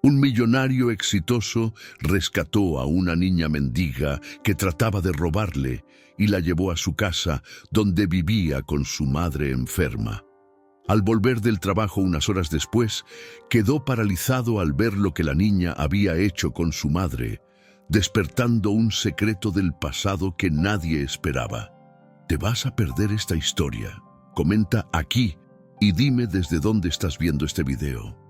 Un millonario exitoso rescató a una niña mendiga que trataba de robarle y la llevó a su casa, donde vivía con su madre enferma. Al volver del trabajo unas horas después, quedó paralizado al ver lo que la niña había hecho con su madre, despertando un secreto del pasado que nadie esperaba. Te vas a perder esta historia. Comenta aquí y dime desde dónde estás viendo este video.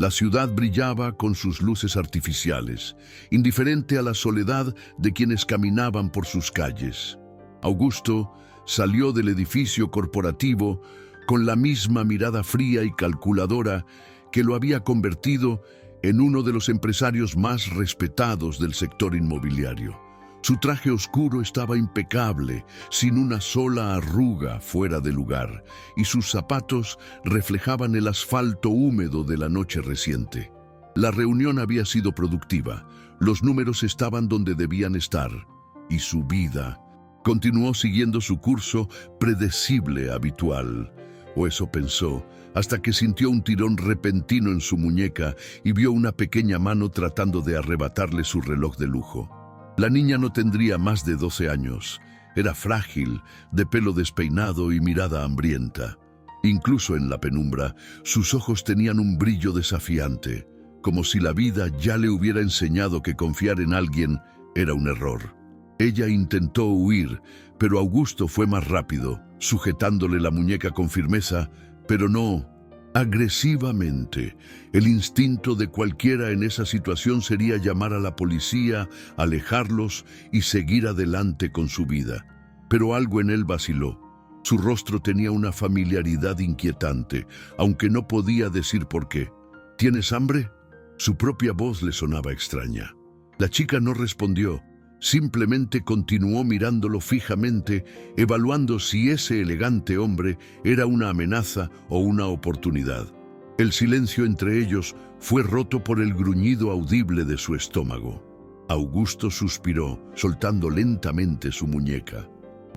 La ciudad brillaba con sus luces artificiales, indiferente a la soledad de quienes caminaban por sus calles. Augusto salió del edificio corporativo con la misma mirada fría y calculadora que lo había convertido en uno de los empresarios más respetados del sector inmobiliario. Su traje oscuro estaba impecable, sin una sola arruga fuera de lugar, y sus zapatos reflejaban el asfalto húmedo de la noche reciente. La reunión había sido productiva, los números estaban donde debían estar, y su vida continuó siguiendo su curso predecible habitual. O eso pensó, hasta que sintió un tirón repentino en su muñeca y vio una pequeña mano tratando de arrebatarle su reloj de lujo. La niña no tendría más de 12 años. Era frágil, de pelo despeinado y mirada hambrienta. Incluso en la penumbra, sus ojos tenían un brillo desafiante, como si la vida ya le hubiera enseñado que confiar en alguien era un error. Ella intentó huir, pero Augusto fue más rápido, sujetándole la muñeca con firmeza, pero no agresivamente. El instinto de cualquiera en esa situación sería llamar a la policía, alejarlos y seguir adelante con su vida. Pero algo en él vaciló. Su rostro tenía una familiaridad inquietante, aunque no podía decir por qué. ¿Tienes hambre? Su propia voz le sonaba extraña. La chica no respondió. Simplemente continuó mirándolo fijamente, evaluando si ese elegante hombre era una amenaza o una oportunidad. El silencio entre ellos fue roto por el gruñido audible de su estómago. Augusto suspiró, soltando lentamente su muñeca.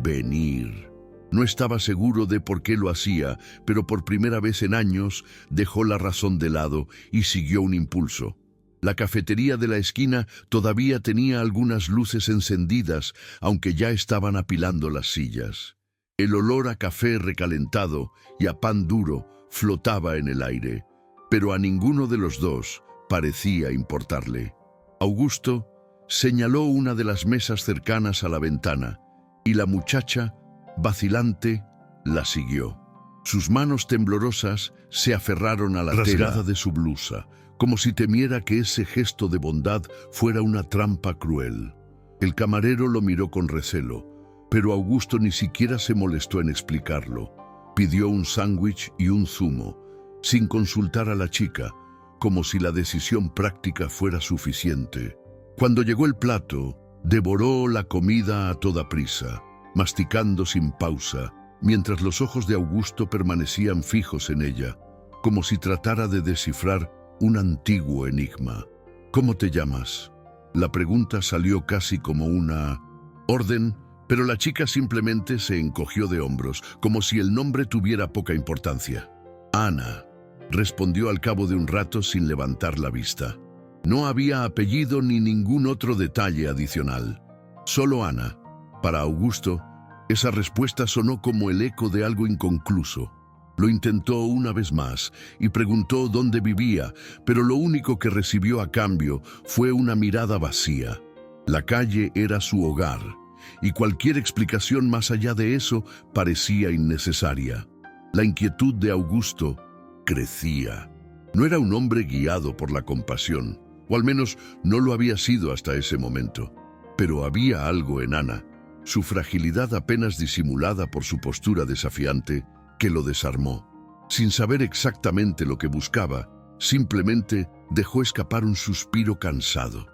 Venir. No estaba seguro de por qué lo hacía, pero por primera vez en años dejó la razón de lado y siguió un impulso. La cafetería de la esquina todavía tenía algunas luces encendidas, aunque ya estaban apilando las sillas. El olor a café recalentado y a pan duro flotaba en el aire, pero a ninguno de los dos parecía importarle. Augusto señaló una de las mesas cercanas a la ventana, y la muchacha, vacilante, la siguió. Sus manos temblorosas se aferraron a la tela de su blusa, como si temiera que ese gesto de bondad fuera una trampa cruel. El camarero lo miró con recelo, pero Augusto ni siquiera se molestó en explicarlo. Pidió un sándwich y un zumo, sin consultar a la chica, como si la decisión práctica fuera suficiente. Cuando llegó el plato, devoró la comida a toda prisa, masticando sin pausa, mientras los ojos de Augusto permanecían fijos en ella, como si tratara de descifrar un antiguo enigma. ¿Cómo te llamas? La pregunta salió casi como una orden, pero la chica simplemente se encogió de hombros, como si el nombre tuviera poca importancia. Ana, respondió al cabo de un rato sin levantar la vista. No había apellido ni ningún otro detalle adicional. Solo Ana. Para Augusto, esa respuesta sonó como el eco de algo inconcluso. Lo intentó una vez más y preguntó dónde vivía, pero lo único que recibió a cambio fue una mirada vacía. La calle era su hogar, y cualquier explicación más allá de eso parecía innecesaria. La inquietud de Augusto crecía. No era un hombre guiado por la compasión, o al menos no lo había sido hasta ese momento. Pero había algo en Ana, su fragilidad apenas disimulada por su postura desafiante, que lo desarmó. Sin saber exactamente lo que buscaba, simplemente dejó escapar un suspiro cansado.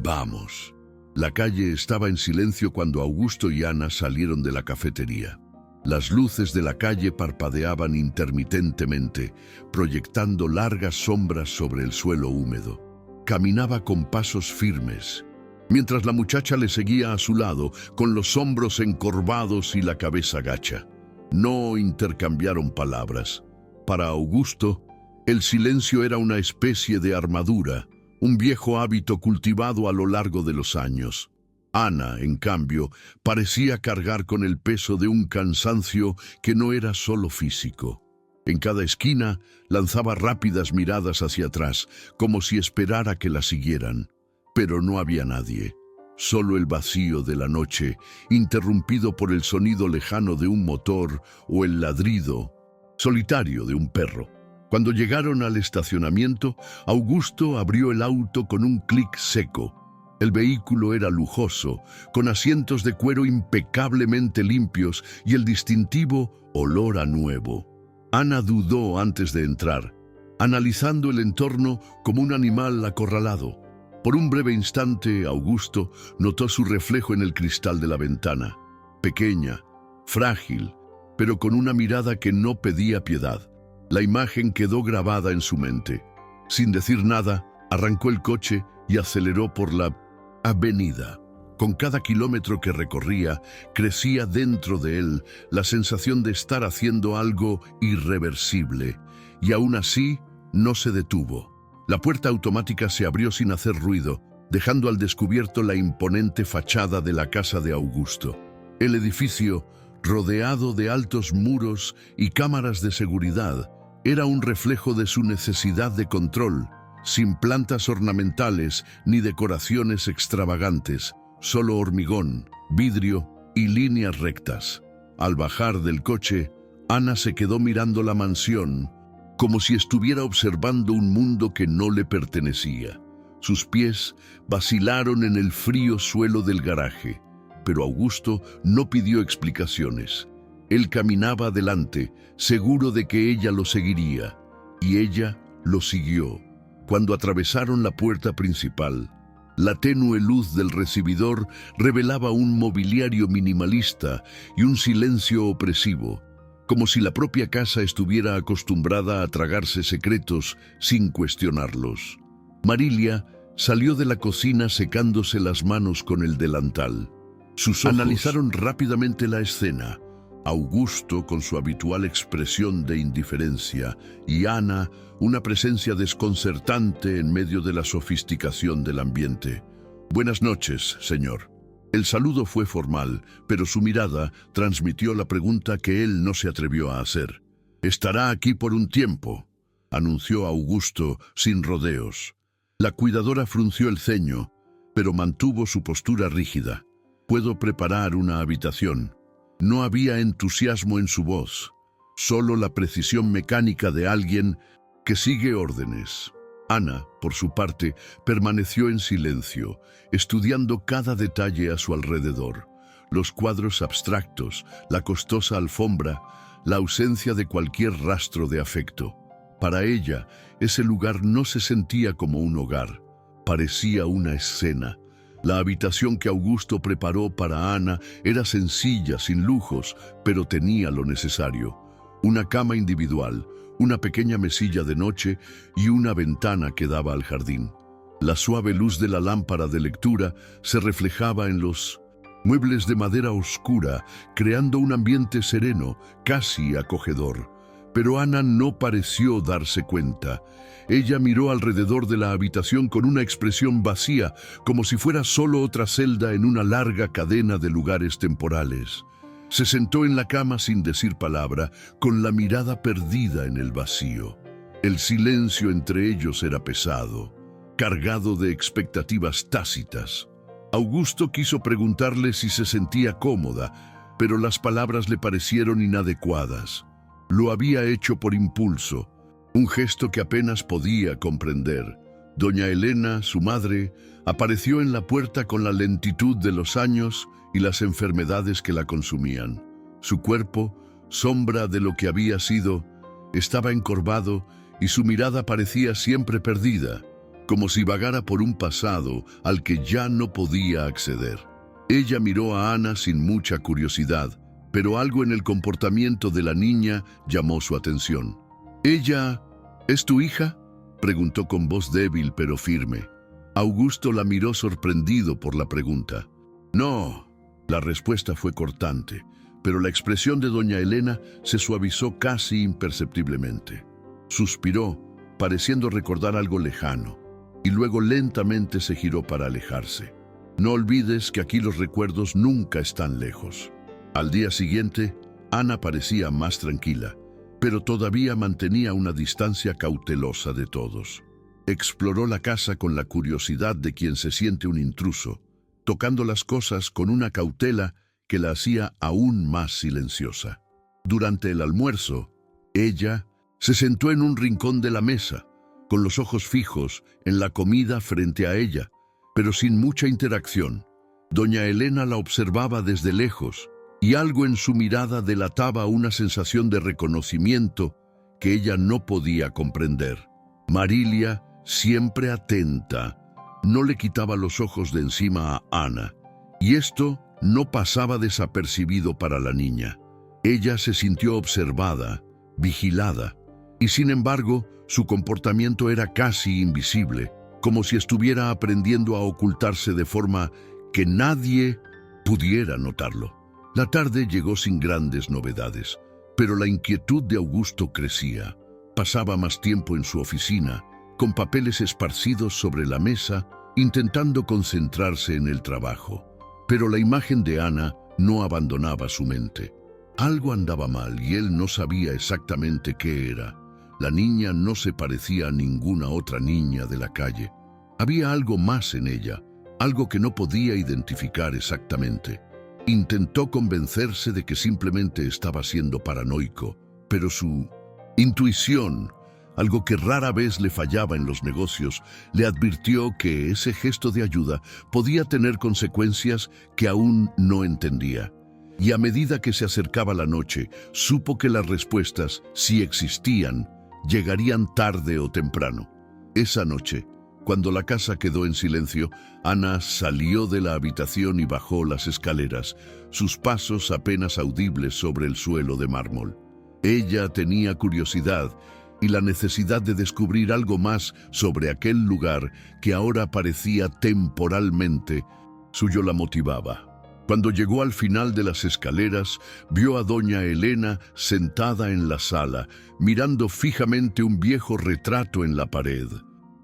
Vamos. La calle estaba en silencio cuando Augusto y Ana salieron de la cafetería. Las luces de la calle parpadeaban intermitentemente, proyectando largas sombras sobre el suelo húmedo. Caminaba con pasos firmes, mientras la muchacha le seguía a su lado, con los hombros encorvados y la cabeza gacha. No intercambiaron palabras. Para Augusto, El silencio era una especie de armadura, un viejo hábito cultivado a lo largo de los años. Ana, en cambio, parecía cargar con el peso de un cansancio que no era solo físico. En cada esquina lanzaba rápidas miradas hacia atrás, como si esperara que la siguieran. Pero no había nadie. Solo el vacío de la noche, interrumpido por el sonido lejano de un motor o el ladrido solitario de un perro. Cuando llegaron al estacionamiento, Augusto abrió el auto con un clic seco. El vehículo era lujoso, con asientos de cuero impecablemente limpios y el distintivo olor a nuevo. Ana dudó antes de entrar, analizando el entorno como un animal acorralado. Por un breve instante, Augusto notó su reflejo en el cristal de la ventana. Pequeña, frágil, pero con una mirada que no pedía piedad. La imagen quedó grabada en su mente. Sin decir nada, arrancó el coche y aceleró por la avenida. Con cada kilómetro que recorría, crecía dentro de él la sensación de estar haciendo algo irreversible. Y aún así, no se detuvo. La puerta automática se abrió sin hacer ruido, dejando al descubierto la imponente fachada de la casa de Augusto. El edificio, rodeado de altos muros y cámaras de seguridad, era un reflejo de su necesidad de control, sin plantas ornamentales ni decoraciones extravagantes, solo hormigón, vidrio y líneas rectas. Al bajar del coche, Ana se quedó mirando la mansión, como si estuviera observando un mundo que no le pertenecía. Sus pies vacilaron en el frío suelo del garaje, pero Augusto no pidió explicaciones. Él caminaba adelante, seguro de que ella lo seguiría, y ella lo siguió. Cuando atravesaron la puerta principal, la tenue luz del recibidor revelaba un mobiliario minimalista y un silencio opresivo, como si la propia casa estuviera acostumbrada a tragarse secretos sin cuestionarlos. Marilia salió de la cocina secándose las manos con el delantal. Sus ojos analizaron rápidamente la escena. Augusto con su habitual expresión de indiferencia y Ana una presencia desconcertante en medio de la sofisticación del ambiente. «Buenas noches, señor». El saludo fue formal, pero su mirada transmitió la pregunta que él no se atrevió a hacer. «Estará aquí por un tiempo», anunció Augusto sin rodeos. La cuidadora frunció el ceño, pero mantuvo su postura rígida. «Puedo preparar una habitación». No había entusiasmo en su voz, solo la precisión mecánica de alguien que sigue órdenes. Ana, por su parte, permaneció en silencio, estudiando cada detalle a su alrededor. Los cuadros abstractos, la costosa alfombra, la ausencia de cualquier rastro de afecto. Para ella, ese lugar no se sentía como un hogar, parecía una escena. La habitación que Augusto preparó para Ana era sencilla, sin lujos, pero tenía lo necesario. Una cama individual, una pequeña mesilla de noche y una ventana que daba al jardín. La suave luz de la lámpara de lectura se reflejaba en los muebles de madera oscura, creando un ambiente sereno, casi acogedor. Pero Ana no pareció darse cuenta. Ella miró alrededor de la habitación con una expresión vacía, como si fuera solo otra celda en una larga cadena de lugares temporales. Se sentó en la cama sin decir palabra, con la mirada perdida en el vacío. El silencio entre ellos era pesado, cargado de expectativas tácitas. Augusto quiso preguntarle si se sentía cómoda, pero las palabras le parecieron inadecuadas. Lo había hecho por impulso, un gesto que apenas podía comprender. Doña Elena, su madre, apareció en la puerta con la lentitud de los años y las enfermedades que la consumían. Su cuerpo, sombra de lo que había sido, estaba encorvado y su mirada parecía siempre perdida, como si vagara por un pasado al que ya no podía acceder. Ella miró a Ana sin mucha curiosidad, pero algo en el comportamiento de la niña llamó su atención. «¿Ella es tu hija?», preguntó con voz débil pero firme. Augusto la miró sorprendido por la pregunta. «No». La respuesta fue cortante, pero la expresión de doña Elena se suavizó casi imperceptiblemente. Suspiró, pareciendo recordar algo lejano, y luego lentamente se giró para alejarse. No olvides que aquí los recuerdos nunca están lejos. Al día siguiente, Ana parecía más tranquila, pero todavía mantenía una distancia cautelosa de todos. Exploró la casa con la curiosidad de quien se siente un intruso, tocando las cosas con una cautela que la hacía aún más silenciosa. Durante el almuerzo, ella se sentó en un rincón de la mesa, con los ojos fijos en la comida frente a ella, pero sin mucha interacción. Doña Elena la observaba desde lejos, y algo en su mirada delataba una sensación de reconocimiento que ella no podía comprender. Marilia, siempre atenta, no le quitaba los ojos de encima a Ana, y esto no pasaba desapercibido para la niña. Ella se sintió observada, vigilada, y sin embargo, su comportamiento era casi invisible, como si estuviera aprendiendo a ocultarse de forma que nadie pudiera notarlo. La tarde llegó sin grandes novedades, pero la inquietud de Augusto crecía. Pasaba más tiempo en su oficina, con papeles esparcidos sobre la mesa, intentando concentrarse en el trabajo. Pero la imagen de Ana no abandonaba su mente. Algo andaba mal y él no sabía exactamente qué era. La niña no se parecía a ninguna otra niña de la calle. Había algo más en ella, algo que no podía identificar exactamente. Intentó convencerse de que simplemente estaba siendo paranoico, pero su intuición, algo que rara vez le fallaba en los negocios, le advirtió que ese gesto de ayuda podía tener consecuencias que aún no entendía. Y a medida que se acercaba la noche, supo que las respuestas, si existían, llegarían tarde o temprano. Esa noche, cuando la casa quedó en silencio, Ana salió de la habitación y bajó las escaleras, sus pasos apenas audibles sobre el suelo de mármol. Ella tenía curiosidad y la necesidad de descubrir algo más sobre aquel lugar que ahora parecía temporalmente suyo la motivaba. Cuando llegó al final de las escaleras, vio a doña Elena sentada en la sala, mirando fijamente un viejo retrato en la pared.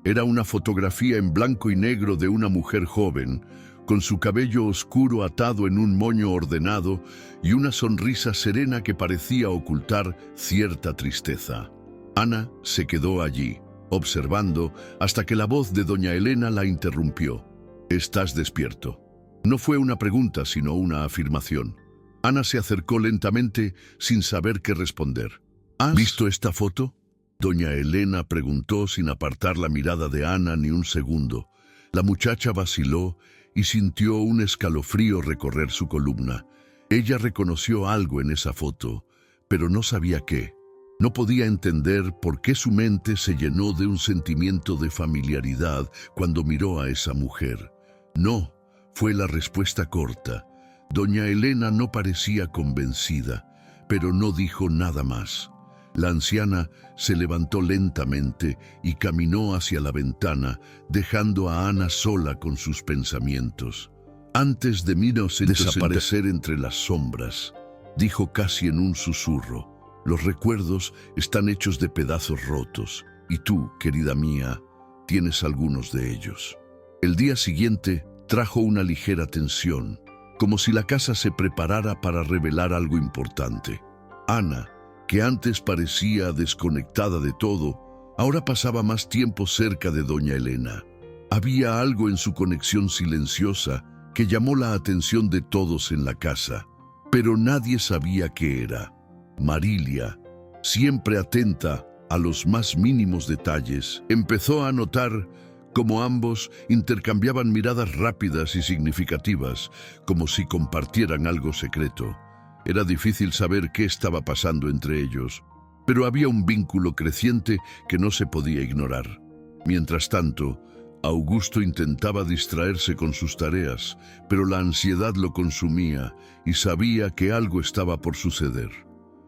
Era una fotografía en blanco y negro de una mujer joven, con su cabello oscuro atado en un moño ordenado y una sonrisa serena que parecía ocultar cierta tristeza. Ana se quedó allí, observando, hasta que la voz de doña Elena la interrumpió. «¿Estás despierto?». No fue una pregunta, sino una afirmación. Ana se acercó lentamente, sin saber qué responder. ¿Has visto esta foto?, doña Elena preguntó sin apartar la mirada de Ana ni un segundo. La muchacha vaciló y sintió un escalofrío recorrer su columna. Ella reconoció algo en esa foto, pero no sabía qué. No podía entender por qué su mente se llenó de un sentimiento de familiaridad cuando miró a esa mujer. No, fue la respuesta corta. Doña Elena no parecía convencida, pero no dijo nada más. La anciana se levantó lentamente y caminó hacia la ventana, dejando a Ana sola con sus pensamientos. «Antes de mí no se desaparecer entre las sombras», dijo casi en un susurro. «Los recuerdos están hechos de pedazos rotos, y tú, querida mía, tienes algunos de ellos». El día siguiente trajo una ligera tensión, como si la casa se preparara para revelar algo importante. Ana, que antes parecía desconectada de todo, ahora pasaba más tiempo cerca de doña Elena. Había algo en su conexión silenciosa que llamó la atención de todos en la casa, pero nadie sabía qué era. Marilia, siempre atenta a los más mínimos detalles, empezó a notar cómo ambos intercambiaban miradas rápidas y significativas, como si compartieran algo secreto. Era difícil saber qué estaba pasando entre ellos, pero había un vínculo creciente que no se podía ignorar. Mientras tanto, Augusto intentaba distraerse con sus tareas, pero la ansiedad lo consumía y sabía que algo estaba por suceder.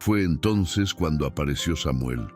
Fue entonces cuando apareció Samuel,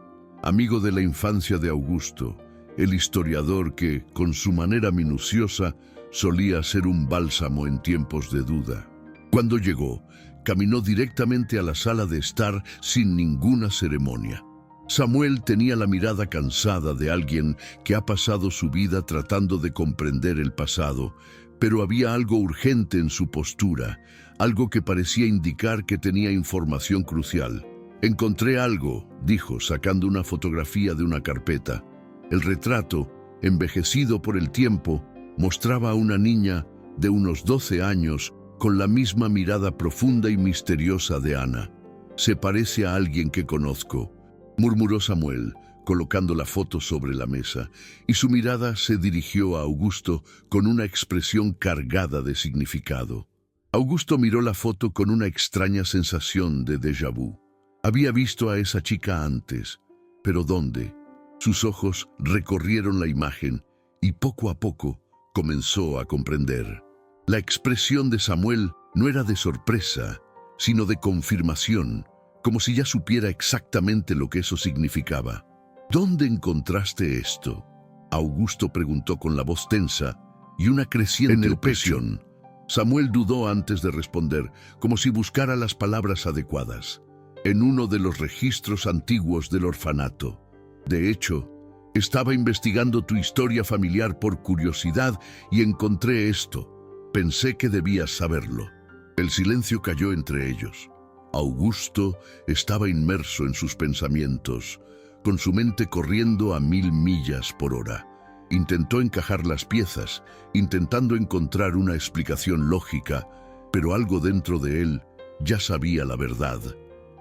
amigo de la infancia de Augusto, el historiador que, con su manera minuciosa, solía ser un bálsamo en tiempos de duda. Cuando llegó, caminó directamente a la sala de estar sin ninguna ceremonia. Samuel tenía la mirada cansada de alguien que ha pasado su vida tratando de comprender el pasado, pero había algo urgente en su postura, algo que parecía indicar que tenía información crucial. «Encontré algo», dijo, sacando una fotografía de una carpeta. El retrato, envejecido por el tiempo, mostraba a una niña de unos 12 años con la misma mirada profunda y misteriosa de Ana. «Se parece a alguien que conozco», murmuró Samuel, colocando la foto sobre la mesa, y su mirada se dirigió a Augusto con una expresión cargada de significado. Augusto miró la foto con una extraña sensación de déjà vu. Había visto a esa chica antes, pero ¿dónde? Sus ojos recorrieron la imagen y poco a poco comenzó a comprender. La expresión de Samuel no era de sorpresa, sino de confirmación, como si ya supiera exactamente lo que eso significaba. «¿Dónde encontraste esto?», Augusto preguntó con la voz tensa y una creciente opresión. Samuel dudó antes de responder, como si buscara las palabras adecuadas. «En uno de los registros antiguos del orfanato. De hecho, estaba investigando tu historia familiar por curiosidad y encontré esto. Pensé que debías saberlo». El silencio cayó entre ellos. Augusto estaba inmerso en sus pensamientos, con su mente corriendo a 1000 millas por hora. Intentó encajar las piezas, intentando encontrar una explicación lógica, pero algo dentro de él ya sabía la verdad,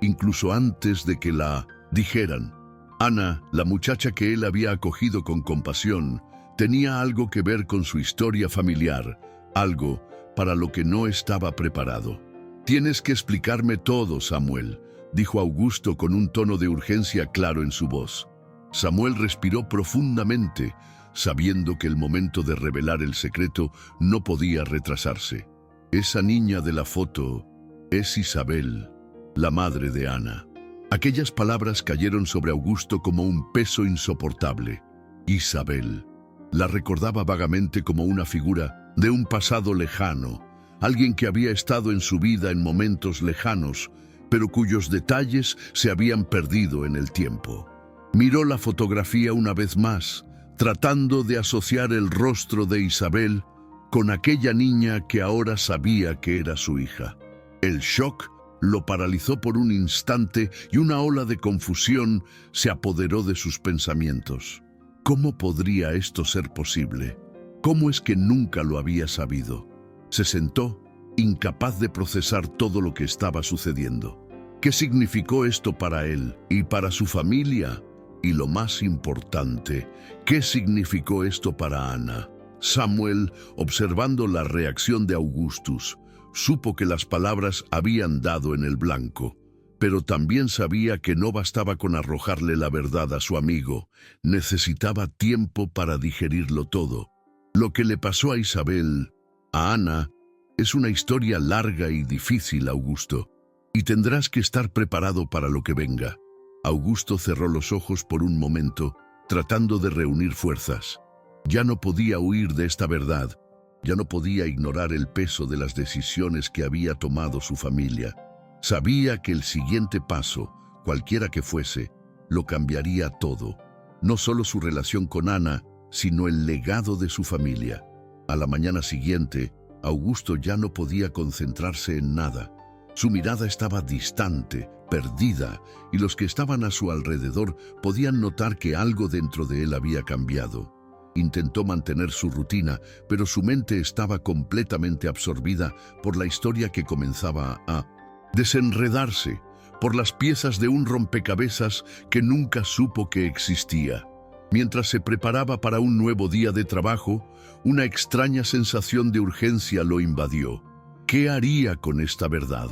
incluso antes de que la dijeran. Ana, la muchacha que él había acogido con compasión, tenía algo que ver con su historia familiar, algo para lo que no estaba preparado. «Tienes que explicarme todo, Samuel», dijo Augusto con un tono de urgencia claro en su voz. Samuel respiró profundamente, sabiendo que el momento de revelar el secreto no podía retrasarse. «Esa niña de la foto es Isabel, la madre de Ana». Aquellas palabras cayeron sobre Augusto como un peso insoportable. Isabel. La recordaba vagamente como una figura de un pasado lejano, alguien que había estado en su vida en momentos lejanos, pero cuyos detalles se habían perdido en el tiempo. Miró la fotografía una vez más, tratando de asociar el rostro de Isabel con aquella niña que ahora sabía que era su hija. El shock lo paralizó por un instante y una ola de confusión se apoderó de sus pensamientos. ¿Cómo podría esto ser posible? ¿Cómo es que nunca lo había sabido? Se sentó, incapaz de procesar todo lo que estaba sucediendo. ¿Qué significó esto para él y para su familia? Y lo más importante, ¿qué significó esto para Ana? Samuel, observando la reacción de Augustus, supo que las palabras habían dado en el blanco, pero también sabía que no bastaba con arrojarle la verdad a su amigo. Necesitaba tiempo para digerirlo todo. Lo que le pasó a Isabel, a Ana, es una historia larga y difícil, Augusto, y tendrás que estar preparado para lo que venga. Augusto cerró los ojos por un momento, tratando de reunir fuerzas. Ya no podía huir de esta verdad, ya no podía ignorar el peso de las decisiones que había tomado su familia. Sabía que el siguiente paso, cualquiera que fuese, lo cambiaría todo. No solo su relación con Ana, sino el legado de su familia. A la mañana siguiente, Augusto ya no podía concentrarse en nada. Su mirada estaba distante, perdida, y los que estaban a su alrededor podían notar que algo dentro de él había cambiado. Intentó mantener su rutina, pero su mente estaba completamente absorbida por la historia que comenzaba a desenredarse, por las piezas de un rompecabezas que nunca supo que existía. Mientras se preparaba para un nuevo día de trabajo, una extraña sensación de urgencia lo invadió. ¿Qué haría con esta verdad?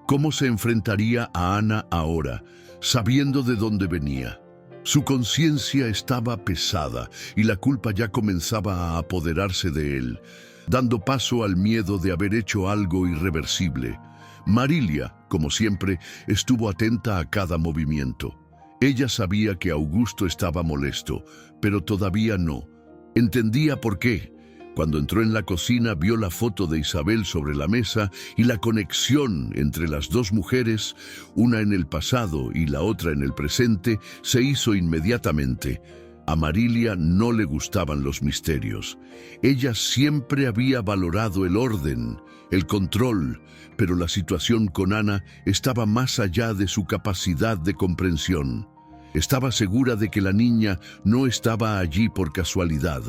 ¿Cómo se enfrentaría a Ana ahora, sabiendo de dónde venía? Su conciencia estaba pesada y la culpa ya comenzaba a apoderarse de él, dando paso al miedo de haber hecho algo irreversible. Marilia, como siempre, estuvo atenta a cada movimiento. Ella sabía que Augusto estaba molesto, pero todavía no. Entendía por qué. Cuando entró en la cocina, vio la foto de Isabel sobre la mesa y la conexión entre las dos mujeres, una en el pasado y la otra en el presente, se hizo inmediatamente. A Marilia no le gustaban los misterios. Ella siempre había valorado el orden, el control, pero la situación con Ana estaba más allá de su capacidad de comprensión. Estaba segura de que la niña no estaba allí por casualidad.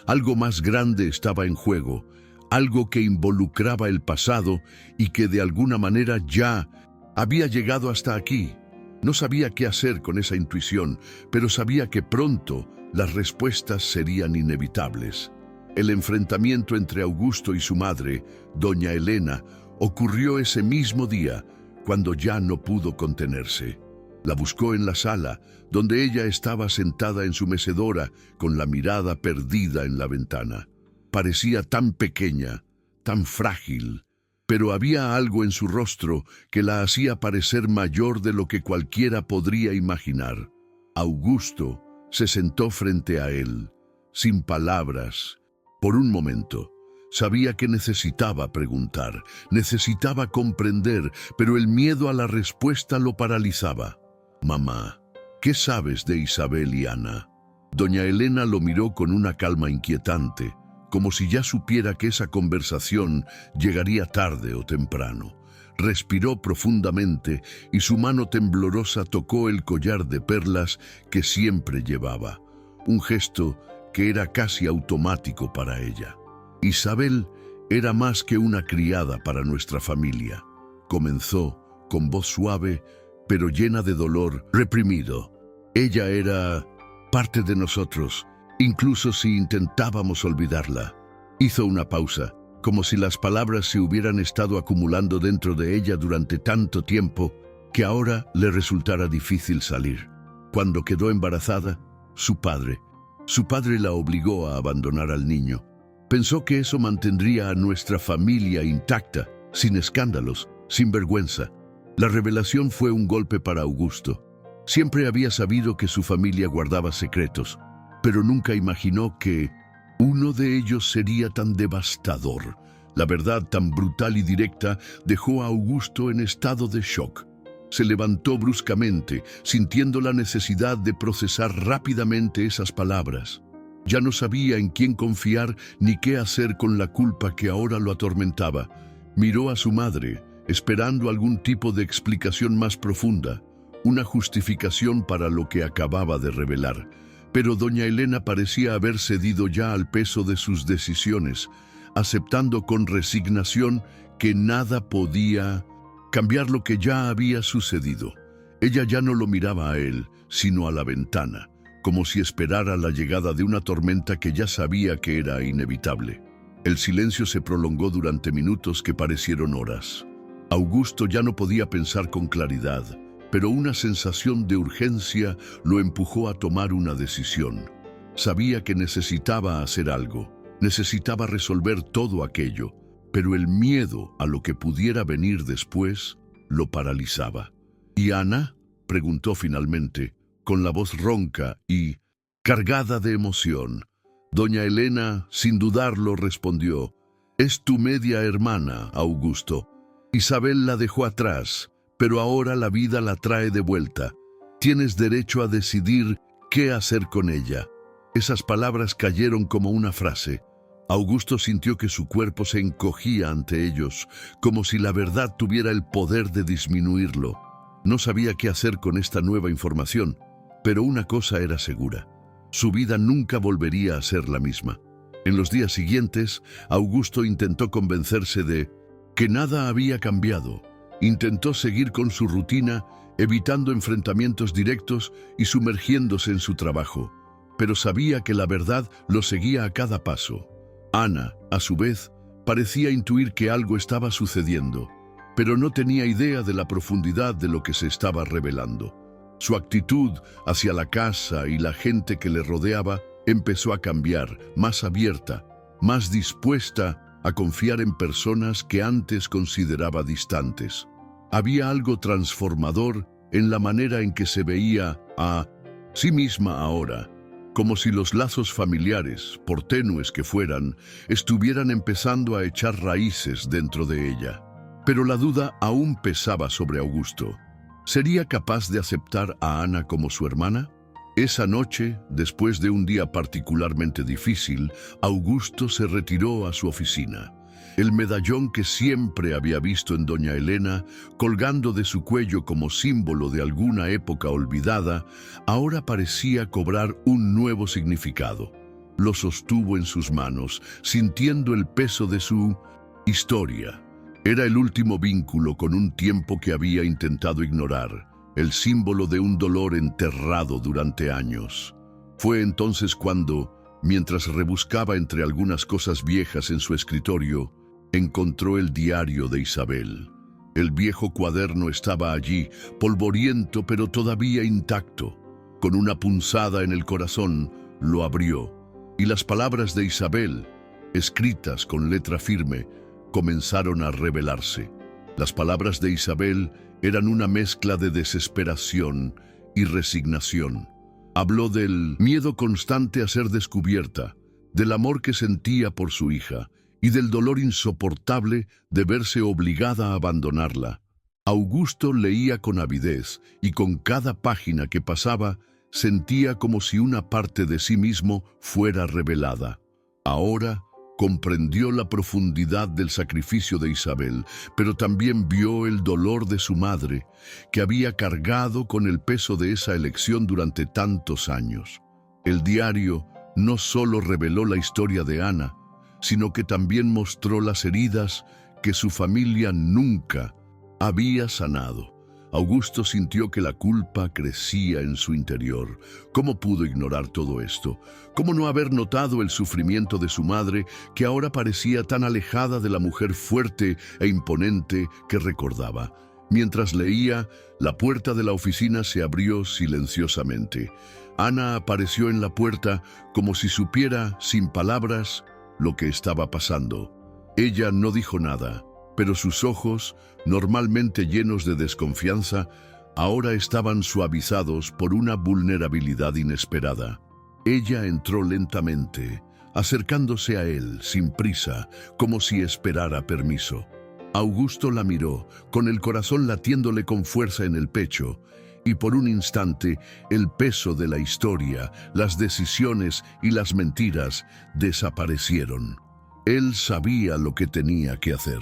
Algo más grande estaba en juego, algo que involucraba el pasado y que de alguna manera ya había llegado hasta aquí. No sabía qué hacer con esa intuición, pero sabía que pronto las respuestas serían inevitables. El enfrentamiento entre Augusto y su madre, doña Elena, ocurrió ese mismo día, cuando ya no pudo contenerse. La buscó en la sala, donde ella estaba sentada en su mecedora, con la mirada perdida en la ventana. Parecía tan pequeña, tan frágil, pero había algo en su rostro que la hacía parecer mayor de lo que cualquiera podría imaginar. Augusto se sentó frente a él, sin palabras. Por un momento, sabía que necesitaba preguntar, necesitaba comprender, pero el miedo a la respuesta lo paralizaba. «Mamá, ¿qué sabes de Isabel y Ana?». Doña Elena lo miró con una calma inquietante, como si ya supiera que esa conversación llegaría tarde o temprano. Respiró profundamente y su mano temblorosa tocó el collar de perlas que siempre llevaba, un gesto que era casi automático para ella. «Isabel era más que una criada para nuestra familia», comenzó con voz suave, pero llena de dolor reprimido. «Ella era parte de nosotros, incluso si intentábamos olvidarla». Hizo una pausa, como si las palabras se hubieran estado acumulando dentro de ella durante tanto tiempo que ahora le resultara difícil salir. Cuando quedó embarazada, su padre la obligó a abandonar al niño. Pensó que eso mantendría a nuestra familia intacta, sin escándalos, sin vergüenza. La revelación fue un golpe para Augusto. Siempre había sabido que su familia guardaba secretos, pero nunca imaginó que uno de ellos sería tan devastador. La verdad tan brutal y directa dejó a Augusto en estado de shock. Se levantó bruscamente, sintiendo la necesidad de procesar rápidamente esas palabras. Ya no sabía en quién confiar ni qué hacer con la culpa que ahora lo atormentaba. Miró a su madre, esperando algún tipo de explicación más profunda, una justificación para lo que acababa de revelar. Pero doña Elena parecía haber cedido ya al peso de sus decisiones, aceptando con resignación que nada podía cambiar lo que ya había sucedido. Ella ya no lo miraba a él, sino a la ventana, como si esperara la llegada de una tormenta que ya sabía que era inevitable. El silencio se prolongó durante minutos que parecieron horas. Augusto ya no podía pensar con claridad, pero una sensación de urgencia lo empujó a tomar una decisión. Sabía que necesitaba hacer algo, necesitaba resolver todo aquello, pero el miedo a lo que pudiera venir después lo paralizaba. «¿Y Ana?», preguntó finalmente, con la voz ronca y cargada de emoción. Doña Elena, sin dudarlo, respondió: «Es tu media hermana, Augusto. Isabel la dejó atrás, pero ahora la vida la trae de vuelta. Tienes derecho a decidir qué hacer con ella». Esas palabras cayeron como una frase. Augusto sintió que su cuerpo se encogía ante ellos, como si la verdad tuviera el poder de disminuirlo. No sabía qué hacer con esta nueva información, pero una cosa era segura: su vida nunca volvería a ser la misma. En los días siguientes, Augusto intentó convencerse de que nada había cambiado. Intentó seguir con su rutina, evitando enfrentamientos directos y sumergiéndose en su trabajo, pero sabía que la verdad lo seguía a cada paso. Ana, a su vez, parecía intuir que algo estaba sucediendo, pero no tenía idea de la profundidad de lo que se estaba revelando. Su actitud hacia la casa y la gente que le rodeaba empezó a cambiar, más abierta, más dispuesta a confiar en personas que antes consideraba distantes. Había algo transformador en la manera en que se veía a sí misma ahora. como si los lazos familiares, por tenues que fueran, estuvieran empezando a echar raíces dentro de ella. Pero la duda aún pesaba sobre Augusto. ¿Sería capaz de aceptar a Ana como su hermana? Esa noche, después de un día particularmente difícil, Augusto se retiró a su oficina. El medallón que siempre había visto en doña Elena, colgando de su cuello como símbolo de alguna época olvidada, ahora parecía cobrar un nuevo significado. Lo sostuvo en sus manos, sintiendo el peso de su historia. Era el último vínculo con un tiempo que había intentado ignorar, el símbolo de un dolor enterrado durante años. Fue entonces cuando, mientras rebuscaba entre algunas cosas viejas en su escritorio, encontró el diario de Isabel. El viejo cuaderno estaba allí, polvoriento pero todavía intacto. Con una punzada en el corazón, lo abrió, y las palabras de Isabel, escritas con letra firme, comenzaron a revelarse. Las palabras de Isabel eran una mezcla de desesperación y resignación. Habló del miedo constante a ser descubierta, del amor que sentía por su hija y del dolor insoportable de verse obligada a abandonarla. Augusto leía con avidez y con cada página que pasaba sentía como si una parte de sí mismo fuera revelada. Ahora comprendió la profundidad del sacrificio de Isabel, pero también vio el dolor de su madre, que había cargado con el peso de esa elección durante tantos años. El diario no solo reveló la historia de Ana, sino que también mostró las heridas que su familia nunca había sanado. Augusto sintió que la culpa crecía en su interior. ¿Cómo pudo ignorar todo esto? ¿Cómo no haber notado el sufrimiento de su madre, que ahora parecía tan alejada de la mujer fuerte e imponente que recordaba? Mientras leía, la puerta de la oficina se abrió silenciosamente. Ana apareció en la puerta como si supiera, sin palabras, lo que estaba pasando. Ella no dijo nada, pero sus ojos, normalmente llenos de desconfianza, ahora estaban suavizados por una vulnerabilidad inesperada. Ella entró lentamente, acercándose a él sin prisa, como si esperara permiso. Augusto la miró, con el corazón latiéndole con fuerza en el pecho, y por un instante el peso de la historia, las decisiones y las mentiras desaparecieron. Él sabía lo que tenía que hacer.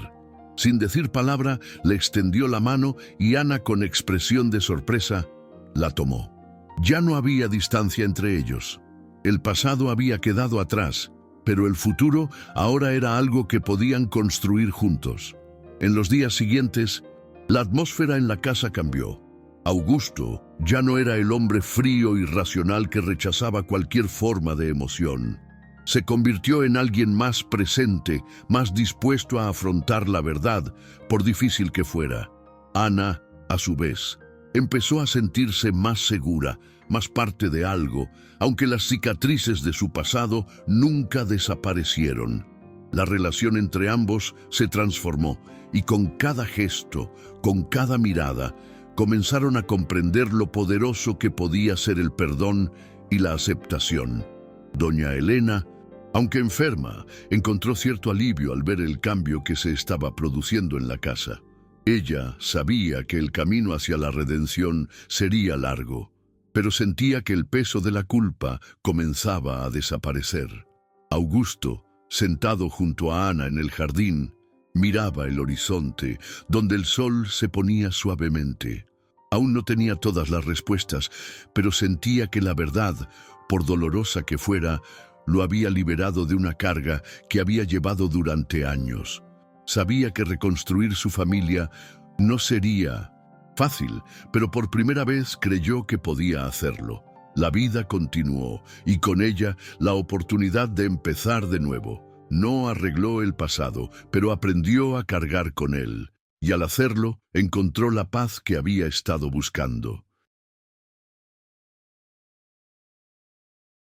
Sin decir palabra, le extendió la mano y Ana, con expresión de sorpresa, la tomó. Ya no había distancia entre ellos. El pasado había quedado atrás, pero el futuro ahora era algo que podían construir juntos. En los días siguientes, la atmósfera en la casa cambió. Augusto ya no era el hombre frío y racional que rechazaba cualquier forma de emoción. Se convirtió en alguien más presente, más dispuesto a afrontar la verdad, por difícil que fuera. Ana, a su vez, empezó a sentirse más segura, más parte de algo, aunque las cicatrices de su pasado nunca desaparecieron. La relación entre ambos se transformó, y con cada gesto, con cada mirada, comenzaron a comprender lo poderoso que podía ser el perdón y la aceptación. Doña Elena, aunque enferma, encontró cierto alivio al ver el cambio que se estaba produciendo en la casa. Ella sabía que el camino hacia la redención sería largo, pero sentía que el peso de la culpa comenzaba a desaparecer. Augusto, sentado junto a Ana en el jardín, miraba el horizonte, donde el sol se ponía suavemente. Aún no tenía todas las respuestas, pero sentía que la verdad, por dolorosa que fuera, lo había liberado de una carga que había llevado durante años. Sabía que reconstruir su familia no sería fácil, pero por primera vez creyó que podía hacerlo. La vida continuó, y con ella la oportunidad de empezar de nuevo. No arregló el pasado, pero aprendió a cargar con él, y al hacerlo encontró la paz que había estado buscando.